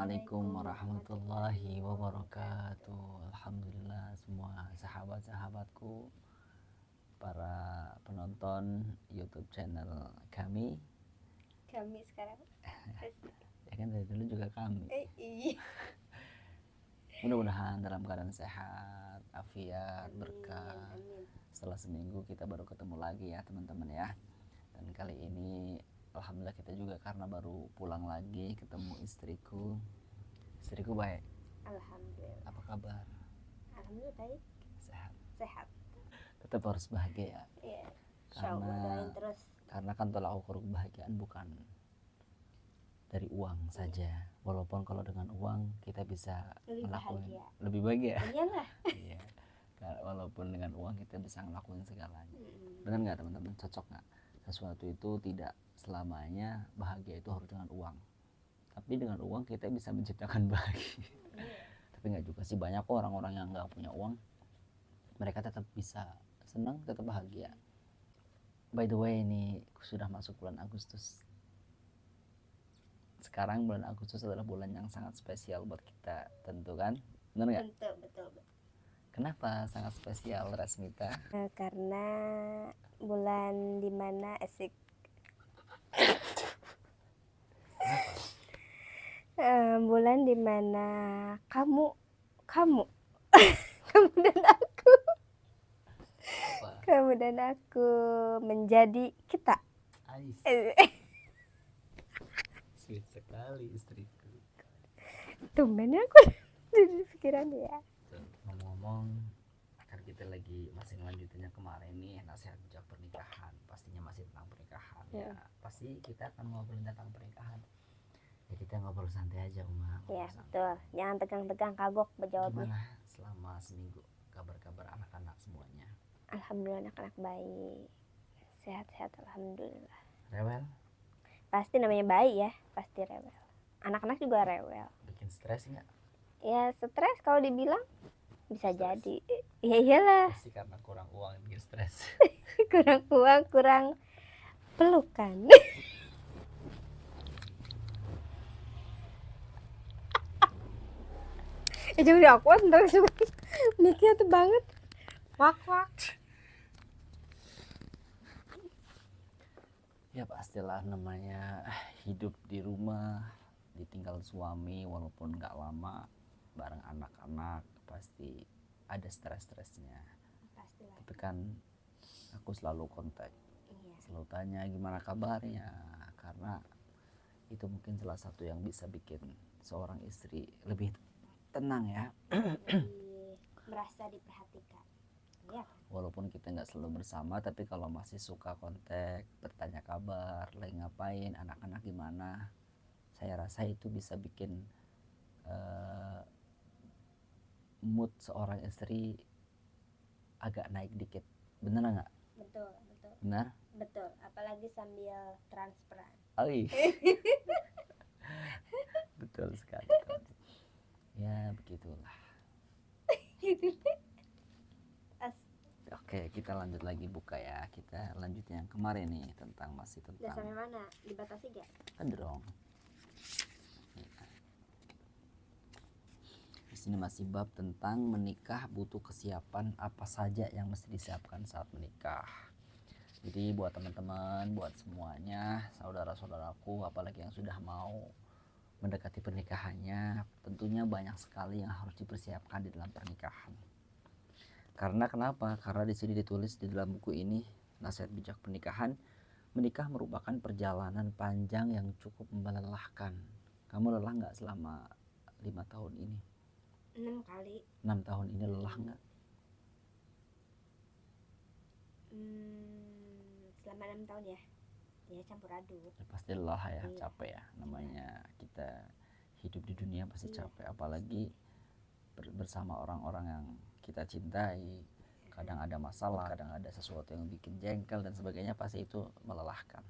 Assalamualaikum warahmatullahi wabarakatuh. Alhamdulillah semua sahabat-sahabatku, para penonton YouTube channel kami. Kami sekarang. Ya kan dari dulu juga kami. Iya. Mudah-mudahan dalam keadaan sehat, afiat, berkah. Amin. Setelah seminggu kita baru ketemu lagi ya teman-teman ya. Dan kali ini alhamdulillah kita juga karena baru pulang lagi ketemu istriku. Istriku baik. Alhamdulillah. Apa kabar? Alhamdulillah baik. Sehat. Tetap harus bahagia ya. Iya. Insyaallah doain terus. Karena kan tolak ukur kebahagiaan bukan dari uang saja. Walaupun kalau dengan uang kita bisa lebih bahagia. Iyalah. Iya. Walaupun dengan uang kita bisa ngelakuin segalanya. Benar nggak teman-teman? Cocok nggak? Sesuatu itu tidak selamanya bahagia itu harus dengan uang. Tapi dengan uang kita bisa menciptakan bahagia. Tapi nggak juga sih, banyak orang-orang yang nggak punya uang, mereka tetap bisa senang, tetap bahagia. By the way, ini sudah masuk bulan Agustus. Sekarang bulan Agustus adalah bulan yang sangat spesial buat kita, tentu kan? Benar nggak? Betul. Kenapa sangat spesial, Rasmita? Karena bulan dimana bulan dimana kamu kamu dan aku menjadi kita. Sweet sekali istriku. Tumben aku jadi pikiran ya. Ngomong-ngomong, kan kita lagi masih ngelanjutinnya kemarin nih, nasihat bijak pernikahan. Pastinya masih tentang pernikahan ya. Pasti kita akan ngobrolin tentang pernikahan. Ya kita ngobrol santai aja Uma. Ya betul, jangan tegang-tegang, kagok berjawabnya. Gimana selama seminggu kabar-kabar anak-anak semuanya? Alhamdulillah anak-anak baik, sehat-sehat alhamdulillah. Rewel? Pasti namanya bayi ya, pasti rewel. Anak-anak juga rewel. Bikin stres nggak? Ya stres kalau dibilang bisa jadi. Ya iyalah. Pasti karena kurang uang bikin stres. Kurang uang, kurang pelukan. Jangan diakuat ntar mikirnya tuh banget. Wak. Ya pastilah namanya hidup di rumah, ditinggal suami walaupun nggak lama bareng anak-anak, pasti ada stres-stresnya. Pastilah. Tapi kan aku selalu kontak, selalu tanya gimana kabarnya, karena itu mungkin salah satu yang bisa bikin seorang istri lebih tenang ya. Merasa diperhatikan ya. Walaupun kita nggak selalu bersama, tapi kalau masih suka kontak, bertanya kabar, lagi ngapain, anak-anak gimana, saya rasa itu bisa bikin mood seorang istri agak naik dikit. Bener nggak? Betul. Benar? Betul, apalagi sambil transparan. Betul sekali. Ya begitulah. Oke, kita lanjut lagi buka ya. Kita lanjutin yang kemarin nih, masih tentang. Udah sampai mana? Dibatasi gak? Ada dong. Di sini masih bab tentang menikah butuh kesiapan apa saja yang mesti disiapkan saat menikah. Jadi buat teman-teman, buat semuanya, saudara-saudaraku, apalagi yang sudah mau mendekati pernikahannya, tentunya banyak sekali yang harus dipersiapkan di dalam pernikahan. Karena kenapa? Karena di sini ditulis di dalam buku ini, Nasihat Bijak Pernikahan, menikah merupakan perjalanan panjang yang cukup melelahkan. Kamu lelah nggak selama 5 tahun ini? 6 kali. 6 tahun ini lelah nggak? Selama 6 tahun ya campur aduk. Ya, pasti lelah ya, capek ya. Namanya kita hidup di dunia pasti capek, apalagi bersama orang-orang yang kita cintai. Kadang ada masalah, kadang ada sesuatu yang bikin jengkel dan sebagainya, pasti itu melelahkan.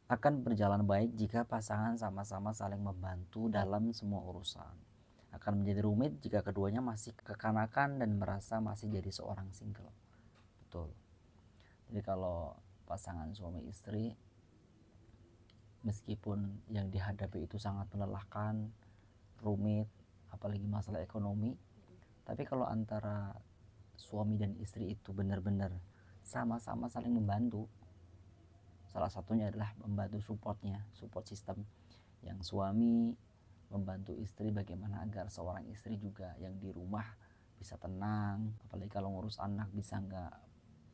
Akan berjalan baik jika pasangan sama-sama saling membantu dalam semua urusan. Akan menjadi rumit jika keduanya masih kekanakan dan merasa masih jadi seorang single. Betul. Jadi kalau pasangan suami istri meskipun yang dihadapi itu sangat melelahkan, rumit, apalagi masalah ekonomi, tapi kalau antara suami dan istri itu benar-benar sama-sama saling membantu, salah satunya adalah membantu support system, yang suami membantu istri bagaimana agar seorang istri juga yang di rumah bisa tenang, apalagi kalau ngurus anak bisa nggak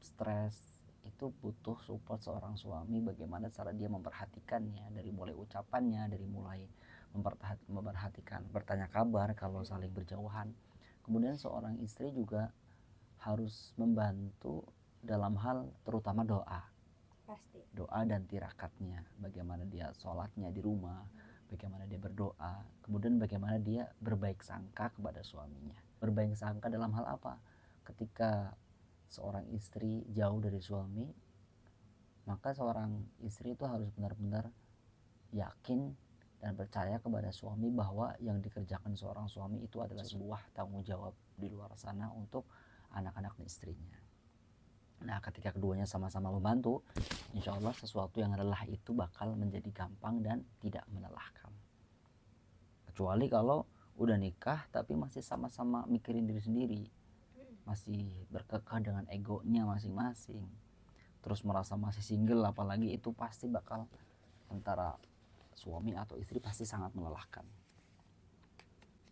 stres. Itu butuh support seorang suami, bagaimana cara dia memperhatikannya, dari mulai ucapannya, dari mulai memperhatikan bertanya kabar kalau saling berjauhan. Kemudian seorang istri juga harus membantu dalam hal terutama doa. Pasti. Doa dan tirakatnya, bagaimana dia sholatnya di rumah, bagaimana dia berdoa, kemudian bagaimana dia berbaik sangka kepada suaminya. Berbaik sangka dalam hal apa? Ketika seorang istri jauh dari suami, maka seorang istri itu harus benar-benar yakin dan percaya kepada suami bahwa yang dikerjakan seorang suami itu adalah sebuah tanggung jawab di luar sana untuk anak-anak dan istrinya. Nah, ketika keduanya sama-sama membantu, insya Allah sesuatu yang lelah itu bakal menjadi gampang dan tidak melelahkan. Kecuali kalau udah nikah tapi masih sama-sama mikirin diri sendiri, masih berkekeh dengan egonya masing-masing, terus merasa masih single, apalagi itu pasti bakal antara suami atau istri pasti sangat melelahkan.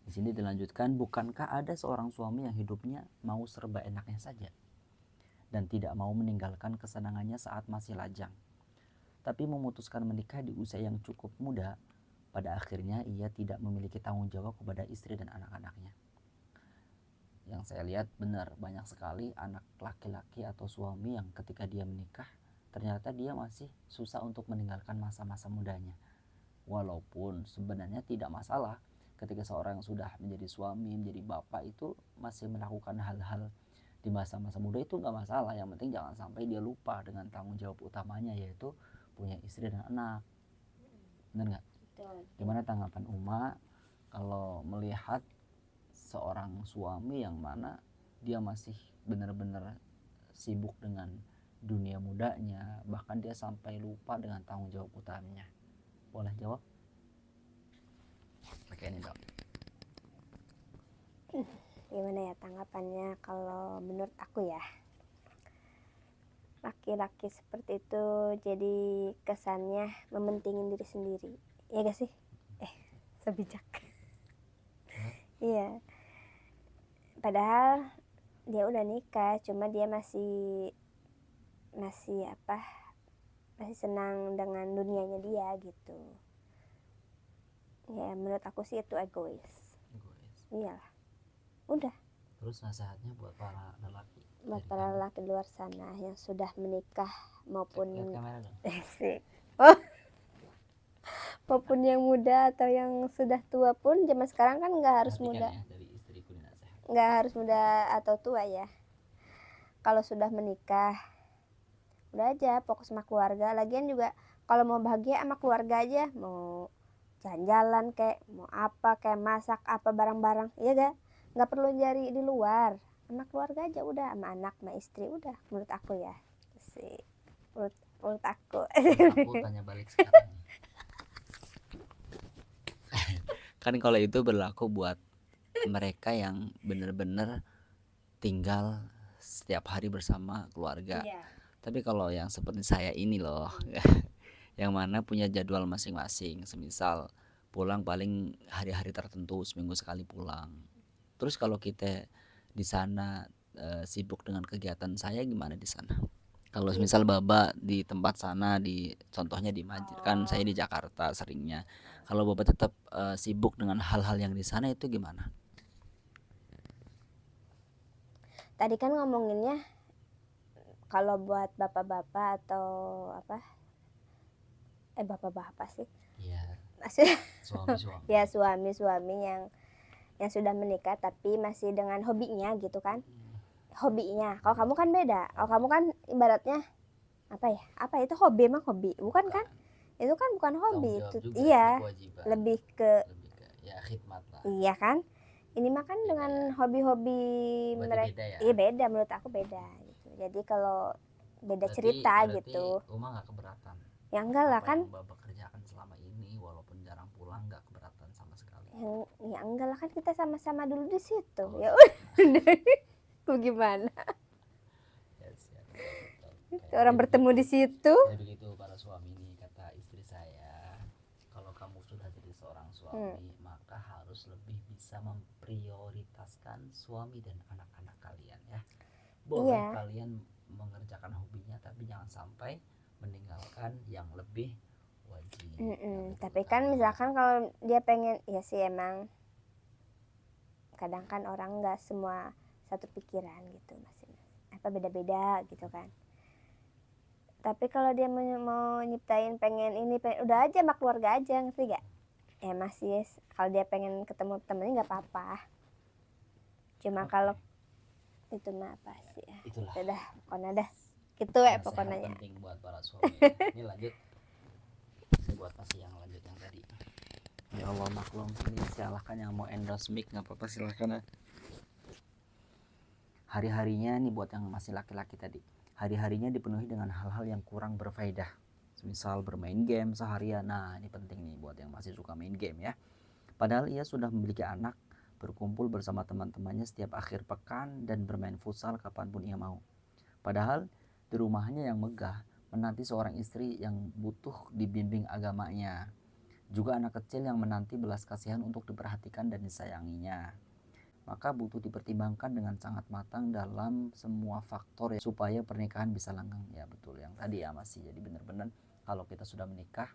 Di sini dilanjutkan, bukankah ada seorang suami yang hidupnya mau serba enaknya saja dan tidak mau meninggalkan kesenangannya saat masih lajang, tapi memutuskan menikah di usia yang cukup muda. Pada akhirnya ia tidak memiliki tanggung jawab kepada istri dan anak-anaknya. Yang saya lihat benar, banyak sekali anak laki-laki atau suami yang ketika dia menikah ternyata dia masih susah untuk meninggalkan masa-masa mudanya. Walaupun sebenarnya tidak masalah ketika seorang yang sudah menjadi suami, menjadi bapak itu masih melakukan hal-hal di masa-masa muda, itu nggak masalah. Yang penting jangan sampai dia lupa dengan tanggung jawab utamanya, yaitu punya istri dan anak. Benar nggak? Gimana tanggapan Uma kalau melihat seorang suami yang mana dia masih benar-benar sibuk dengan dunia mudanya, bahkan dia sampai lupa dengan tanggung jawab utamanya? Boleh jawab? Pakai ini dong. Gimana ya tanggapannya? Kalau menurut aku ya, laki-laki seperti itu jadi kesannya mementingin diri sendiri, ya gak sih? Sebijak. Iya, padahal dia udah nikah, cuma dia masih senang dengan dunianya dia gitu. Ya menurut aku sih itu egois. Iyalah, udah. Terus nasihatnya buat para lelaki, Buat para lelaki di luar sana yang sudah menikah maupun lihat kamera dong. maupun yang muda atau yang sudah tua pun, zaman sekarang kan nggak harus muda, Ya, dari istriku ini nasihat. nggak harus muda atau tua ya. Kalau sudah menikah, udah aja fokus sama keluarga. Lagian juga kalau mau bahagia sama keluarga aja, mau jalan-jalan kayak mau apa, kayak masak apa barang-barang, iya nggak perlu cari di luar. Sama keluarga aja udah, sama anak, sama istri udah. Menurut aku ya, sih. Menurut aku. Aku tanya balik sekarang. Kan kalau itu berlaku buat mereka yang benar-benar tinggal setiap hari bersama keluarga. Iya. Tapi kalau yang seperti saya ini loh, yang mana punya jadwal masing-masing, semisal pulang paling hari-hari tertentu, seminggu sekali pulang. Terus kalau kita di sana sibuk dengan kegiatan saya, gimana di sana? Kalau misal Baba di tempat sana, contohnya di Majid, kan saya di Jakarta seringnya. Kalau Baba tetap sibuk dengan hal-hal yang di sana, itu gimana? Tadi kan ngomonginnya kalau buat bapak-bapak atau apa? Bapak-bapak sih. Iya. Suami-suami. Ya suami-suami yang sudah menikah tapi masih dengan hobinya gitu kan. Hobinya. Kalau kamu kan beda. Kalau kamu kan ibaratnya apa itu hobi, emang hobi bukan kan? Itu kan bukan hobi itu. Iya, lebih ke ya khidmat lah. Iya kan? Ini mah kan dengan hobi-hobi mereka. Ya? Iya beda, menurut aku beda gitu. Jadi kalau beda cerita gitu. Uma gak keberatan? Ya enggak lah kan. Baba kerjakan Ya enggak lah, kan kita sama-sama dulu di situ. Oh, Ya udah. Gimana? ya siap, betul. Orang Jadi bertemu di situ. jadi begitu para suami nih, kata istri saya, kalau kamu sudah jadi seorang suami maka harus lebih bisa memprioritaskan suami dan anak-anak kalian ya. Boleh Iya. kalian mengerjakan hobinya, tapi jangan sampai meninggalkan yang lebih wajib. yang lebih Tapi kan utama. misalkan kalau dia pengen, ya sih emang kadang kan orang nggak semua satu pikiran gitu, masih apa beda-beda gitu kan. Tapi kalau dia mau nyiptain pengen ini, udah aja sama keluarga aja, ngerti gak? Ya masih kalau dia pengen ketemu temennya nggak apa-apa. Cuma Oke. kalau itu mah apa sih ya? Itulah Udah, pokoknya dah. Gitu ya nasihat pokoknya. penting buat para suami. Ini lanjut, saya buat masih yang lanjut yang tadi. Ya Allah maklum, ini silahkan yang mau endorse mic nggak apa-apa, silahkan. Hari-harinya nih buat yang masih laki-laki tadi, hari-harinya dipenuhi dengan hal-hal yang kurang berfaedah, misal bermain game seharian. Nah ini penting nih buat yang masih suka main game ya. Padahal ia sudah memiliki anak, berkumpul bersama teman-temannya setiap akhir pekan dan bermain futsal kapanpun ia mau. Padahal di rumahnya yang megah menanti seorang istri yang butuh dibimbing agamanya, juga anak kecil yang menanti belas kasihan untuk diperhatikan dan disayanginya. Maka butuh dipertimbangkan dengan sangat matang dalam semua faktor ya, supaya pernikahan bisa langgeng. Ya betul yang tadi ya masih. Jadi benar-benar kalau kita sudah menikah,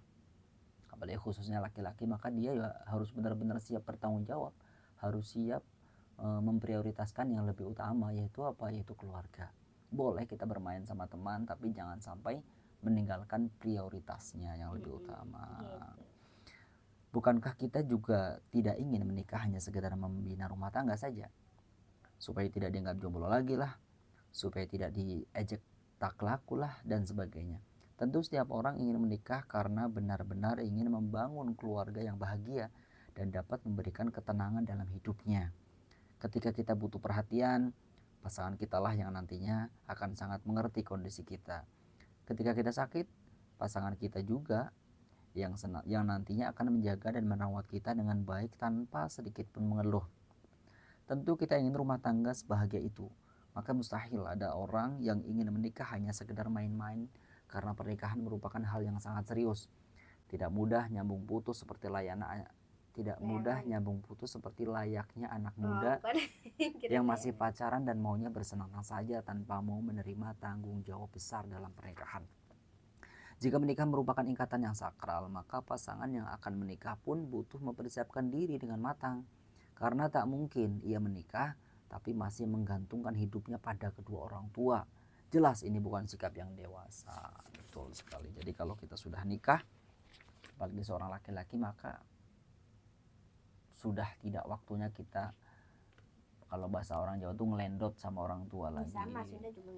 apalagi khususnya laki-laki, maka dia ya harus benar-benar siap bertanggung jawab, harus siap memprioritaskan yang lebih utama, yaitu apa? Yaitu keluarga. Boleh kita bermain sama teman, tapi jangan sampai meninggalkan prioritasnya yang lebih utama. Bukankah kita juga tidak ingin menikah hanya sekedar membina rumah tangga saja, supaya tidak dianggap jomblo lagi lah, supaya tidak diejek tak laku lah, dan sebagainya. Tentu setiap orang ingin menikah karena benar-benar ingin membangun keluarga yang bahagia dan dapat memberikan ketenangan dalam hidupnya. Ketika kita butuh perhatian, pasangan kita lah yang nantinya akan sangat mengerti kondisi kita. Ketika kita sakit, pasangan kita juga yang nantinya akan menjaga dan merawat kita dengan baik tanpa sedikit pun mengeluh. Tentu kita ingin rumah tangga sebahagia itu, maka mustahil ada orang yang ingin menikah hanya sekedar main-main, karena pernikahan merupakan hal yang sangat serius. Tidak mudah nyambung putus seperti layaknya anak muda yang masih pacaran dan maunya bersenang-senang saja tanpa mau menerima tanggung jawab besar dalam pernikahan. Jika menikah merupakan ikatan yang sakral, maka pasangan yang akan menikah pun butuh mempersiapkan diri dengan matang. Karena tak mungkin ia menikah tapi masih menggantungkan hidupnya pada kedua orang tua. Jelas ini bukan sikap yang dewasa. Betul sekali. Jadi kalau kita sudah nikah, apalagi seorang laki-laki, maka sudah tidak waktunya kita, kalau bahasa orang Jawa tuh ngelendot sama orang tua lagi. Sama sudah juga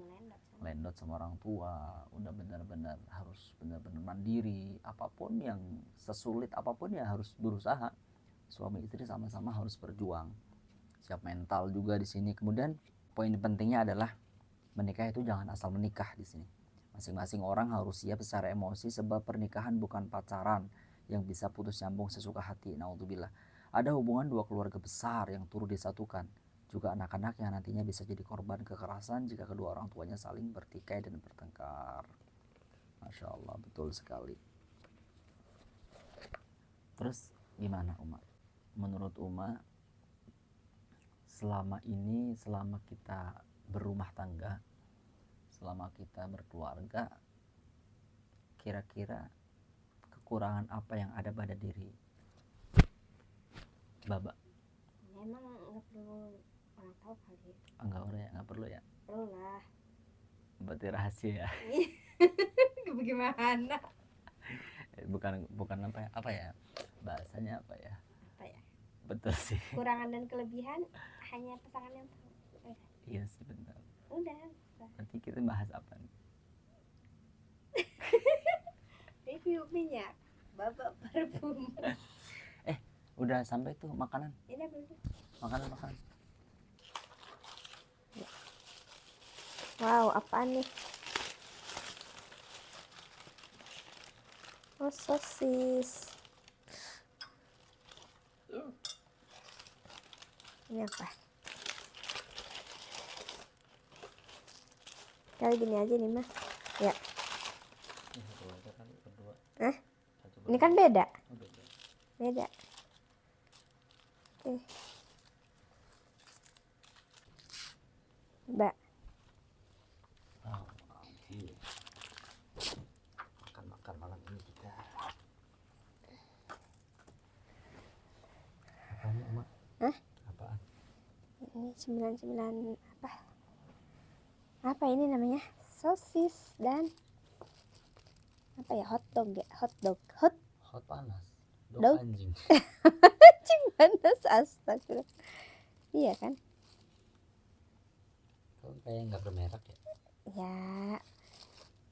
ngelendot sama orang tua, udah benar-benar harus benar-benar mandiri, apapun yang sesulit apapun ya harus berusaha. Suami istri sama-sama harus berjuang, siap mental juga di sini. Kemudian poin pentingnya adalah menikah itu jangan asal menikah di sini. Masing-masing orang harus siap secara emosi, sebab pernikahan bukan pacaran yang bisa putus nyambung sesuka hati. Naudzubillah. Ada hubungan dua keluarga besar yang turut disatukan, juga anak-anak yang nantinya bisa jadi korban kekerasan jika kedua orang tuanya saling bertikai dan bertengkar. Masya Allah, betul sekali. Terus gimana Uma? Menurut Uma, selama kita berumah tangga, selama kita berkeluarga, kira-kira kekurangan apa yang ada pada diri Baba? Emang nggak perlu orang tahu kali. Nggak perlu ya? Perlu lah. Berarti rahasia ya? Bagaimana? bukan apa ya bahasanya apa ya? Betul sih. Kurangan dan kelebihan hanya pasangan yang tahu. Iya sih benar. Udah. Nanti kita bahas apa nih? Review minyak, Baba parfum. Udah sampai tuh makanan. Ini belum. Makanan. Wow, apaan nih? Oh, sosis. Ini apa? Kali gini aja nih mah. Ya. Ini satu aja kali berdua. Hah? Satu Ini berdua. kan beda. Oh, beda. Beda. Oke. Mbak. Oh, oke. Makan malam ini kita. Apaan ya, Mak? Hah? Apaan? Ini 99 apa? Apa ini namanya? Sosis dan apa ya? Hotdog ya? Hotdog. Hot panas. Dog. Anjing. Anjing panas, astagfirullah. Iya kan? Kok kayak nggak bermerek ya? Ya.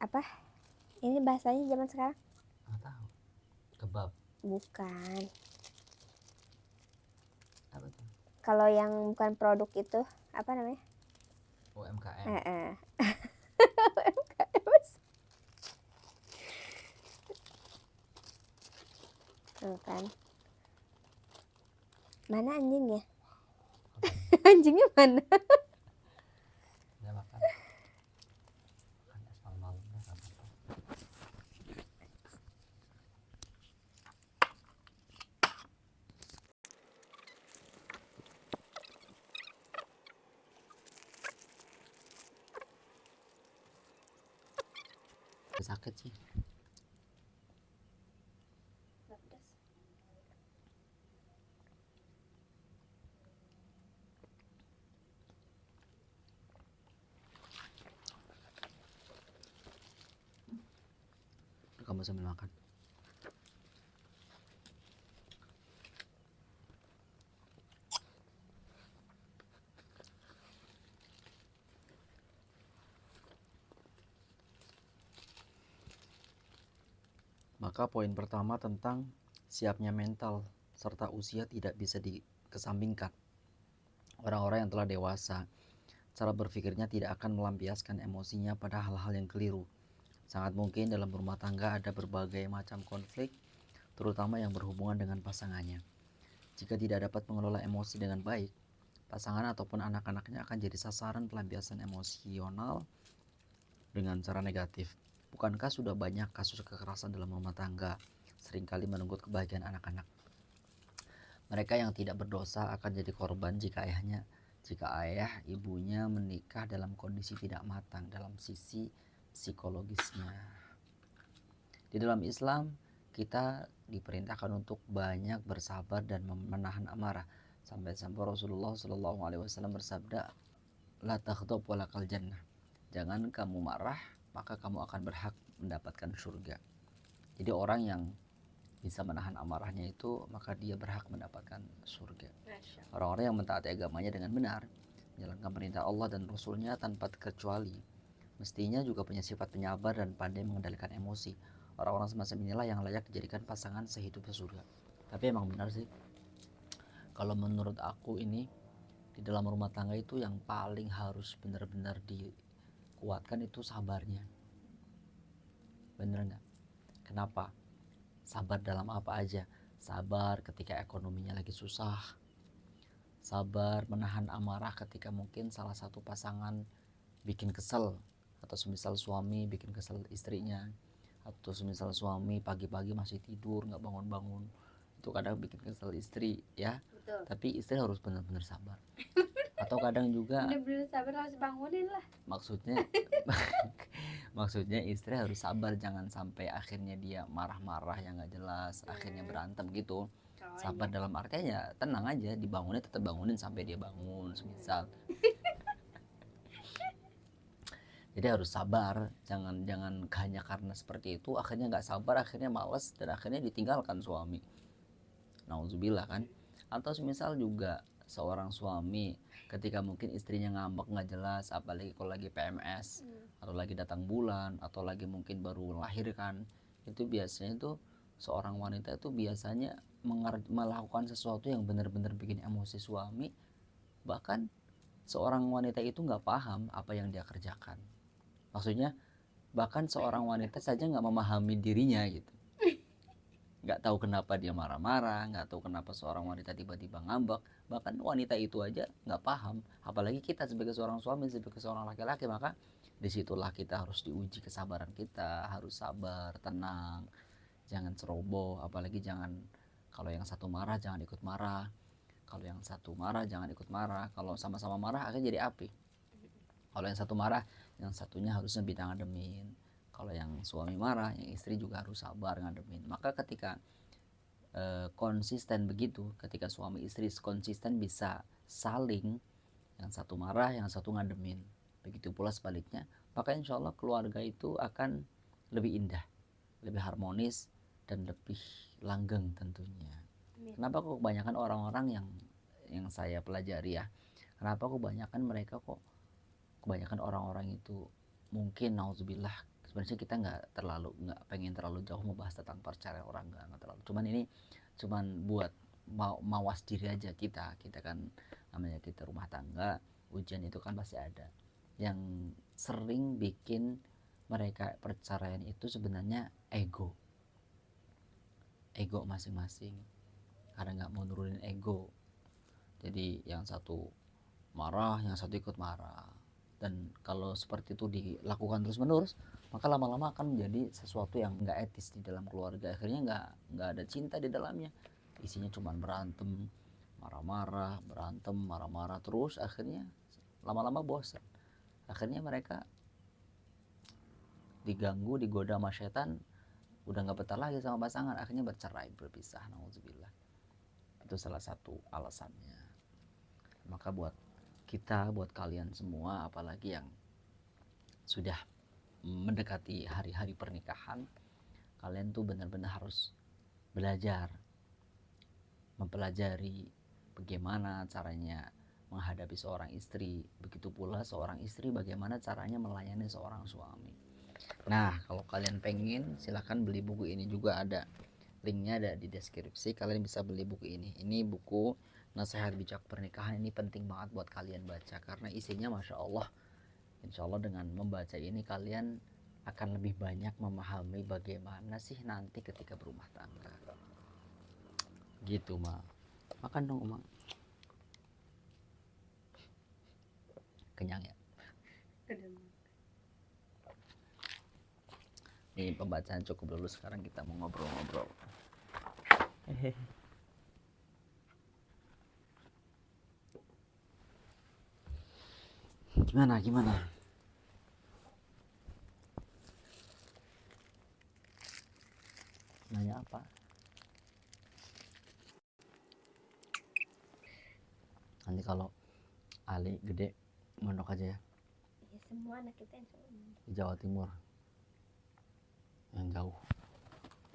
Apa? Ini bahasanya zaman sekarang? Nggak tahu. Kebab. Bukan. Apa tuh? Kalau yang bukan produk itu apa namanya? UMKM. Tuh kan. Mana anjingnya? Apaan? Anjingnya mana? Udah makan. Makan es malam-malam dah, nggak apa-apa. Sakit sih. Kamu sambil makan. Maka poin pertama tentang siapnya mental serta usia tidak bisa dikesampingkan. Orang-orang yang telah dewasa, cara berpikirnya tidak akan melampiaskan emosinya pada hal-hal yang keliru. Sangat mungkin dalam rumah tangga ada berbagai macam konflik, terutama yang berhubungan dengan pasangannya. Jika tidak dapat mengelola emosi dengan baik, pasangan ataupun anak-anaknya akan jadi sasaran pelampiasan emosional dengan cara negatif. Bukankah sudah banyak kasus kekerasan dalam rumah tangga seringkali merenggut kebahagiaan anak-anak? Mereka yang tidak berdosa akan jadi korban jika ayah ibunya menikah dalam kondisi tidak matang dalam sisi psikologisnya. Di dalam Islam kita diperintahkan untuk banyak bersabar dan menahan amarah. Sampai-sampai Rasulullah SAW bersabda, la taghdab walakal jannah. Jangan kamu marah, maka kamu akan berhak mendapatkan surga. Jadi orang yang bisa menahan amarahnya itu, maka dia berhak mendapatkan surga. Orang-orang yang mentaati agamanya dengan benar, menjalankan perintah Allah dan Rasulnya tanpa terkecuali, mestinya juga punya sifat penyabar dan pandai mengendalikan emosi. Orang-orang semacam inilah yang layak dijadikan pasangan sehidup sesurga. Tapi emang benar sih, kalau menurut aku ini, di dalam rumah tangga itu yang paling harus benar-benar dikuatkan itu sabarnya. Bener nggak? Kenapa? Sabar dalam apa aja? Sabar ketika ekonominya lagi susah, sabar menahan amarah ketika mungkin salah satu pasangan bikin kesel, atau semisal suami bikin kesel istrinya, atau semisal suami pagi-pagi masih tidur nggak bangun-bangun, itu kadang bikin kesel istri ya. Betul. Tapi istri harus benar-benar sabar. Atau kadang juga bener-bener sabar, harus bangunin lah. Maksudnya istri harus sabar, jangan sampai akhirnya dia marah-marah yang nggak jelas, akhirnya berantem gitu. Sabar dalam artinya ya tenang aja, dibangunin tetap bangunin sampai dia bangun semisal. Jadi harus sabar, jangan hanya karena seperti itu akhirnya nggak sabar, akhirnya malas dan akhirnya ditinggalkan suami. Nauzubillah kan. Atau semisal juga seorang suami ketika mungkin istrinya ngambek nggak jelas, apalagi kalau lagi PMS atau lagi datang bulan atau lagi mungkin baru melahirkan, itu biasanya tuh seorang wanita itu biasanya melakukan sesuatu yang benar-benar bikin emosi suami. Bahkan seorang wanita itu nggak paham apa yang dia kerjakan. Maksudnya bahkan seorang wanita saja nggak memahami dirinya gitu. nggak tahu kenapa dia marah-marah, nggak tahu kenapa seorang wanita tiba-tiba ngambek. Bahkan wanita itu aja nggak paham, apalagi kita sebagai seorang suami, sebagai seorang laki-laki. Maka disitulah kita harus diuji kesabaran kita, harus sabar, tenang, jangan ceroboh, apalagi jangan, kalau yang satu marah jangan ikut marah, kalau yang satu marah jangan ikut marah. Kalau sama-sama marah akhirnya jadi api. Kalau yang satu marah, yang satunya harusnya bisa ngademin. Kalau yang suami marah, yang istri juga harus sabar ngademin. Maka ketika konsisten begitu, ketika suami istri konsisten bisa saling, yang satu marah, yang satu ngademin, begitu pula sebaliknya, maka insya Allah keluarga itu akan lebih indah, lebih harmonis, dan lebih langgeng tentunya. Kenapa kok kebanyakan orang-orang yang saya pelajari ya, kenapa kebanyakan mereka kok, kebanyakan orang-orang itu mungkin nauzubillah, sebenarnya kita nggak pengen terlalu jauh membahas tentang perceraian orang, nggak terlalu, cuman buat mawas diri aja. Kita kan namanya kita rumah tangga, ujian itu kan pasti ada. Yang sering bikin mereka perceraian itu sebenarnya ego masing-masing, karena nggak mau nurunin ego. Jadi yang satu marah, yang satu ikut marah. Dan kalau seperti itu dilakukan terus menerus, maka lama-lama akan menjadi sesuatu yang nggak etis di dalam keluarga. Akhirnya nggak ada cinta di dalamnya, isinya cuma berantem, marah-marah, berantem, marah-marah terus. Akhirnya lama-lama bosan, akhirnya mereka diganggu, digoda sama setan, udah nggak betah lagi sama pasangan, akhirnya bercerai, berpisah. Nauzubillah. Itu salah satu alasannya. Maka buat kita, buat kalian semua, apalagi yang sudah mendekati hari-hari pernikahan, kalian tuh benar-benar harus belajar, mempelajari bagaimana caranya menghadapi seorang istri, begitu pula seorang istri bagaimana caranya melayani seorang suami. Nah, kalau kalian pengen, silahkan beli buku ini juga, ada linknya, ada di deskripsi. Kalian bisa beli buku ini. Ini buku Nasihat Bijak Pernikahan. Ini penting banget buat kalian baca, karena isinya Masya Allah. Insya Allah dengan membaca ini kalian akan lebih banyak memahami bagaimana sih nanti ketika berumah tangga. Gitu, Ma. Makan dong, Ma. Kenyang ya? Ini pembacaan cukup dulu, sekarang kita mau ngobrol-ngobrol. Gimana? Nanya apa? Nanti kalau Ali gede, mondok aja ya. Ya, semua anak kita yang Di Jawa Timur. Yang jauh.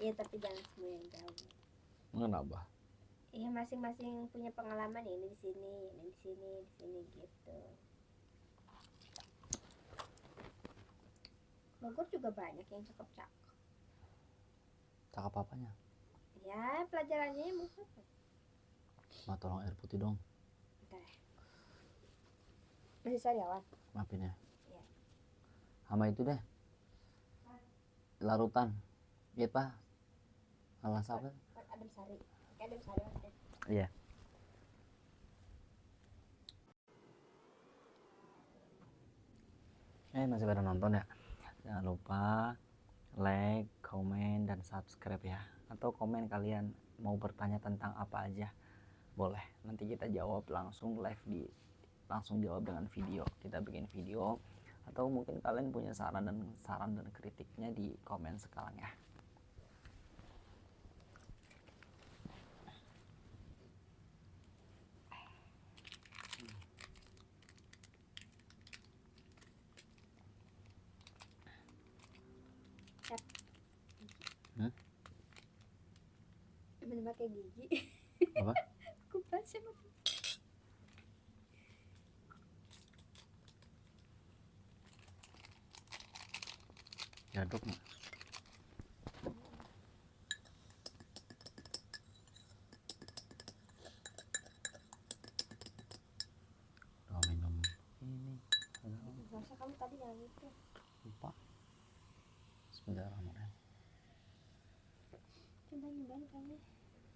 Iya, tapi jangan semua yang jauh. Kenapa? Iya, masing-masing punya pengalaman, ini di sini, ini di sini, di sini gitu. Bogor juga banyak yang cakep-cakep. Cakep apanya? Ya, pelajarannya mungkin. Ma, tolong air putih dong. Bentar ya. Masih sariawan? Maafin ya. Iya. Sama itu deh. Larutan. Iya, Pak. Alas apa? Adem Sari. Adem Sari. Iya. Masih pada nonton ya? Jangan lupa like, komen, dan subscribe ya. Atau komen kalian mau bertanya tentang apa aja, boleh. Nanti kita jawab langsung live, langsung jawab dengan video. Kita bikin video. Atau mungkin kalian punya saran dan kritiknya di komen sekarang ya. Temen pakai gigi. Apa? Kupas sama. Jaduk nih. Udah minum ini. Masa kamu tadi jangan gitu. Lupa. Bismillahirrahmanirrahim. Nyobain kayaknya.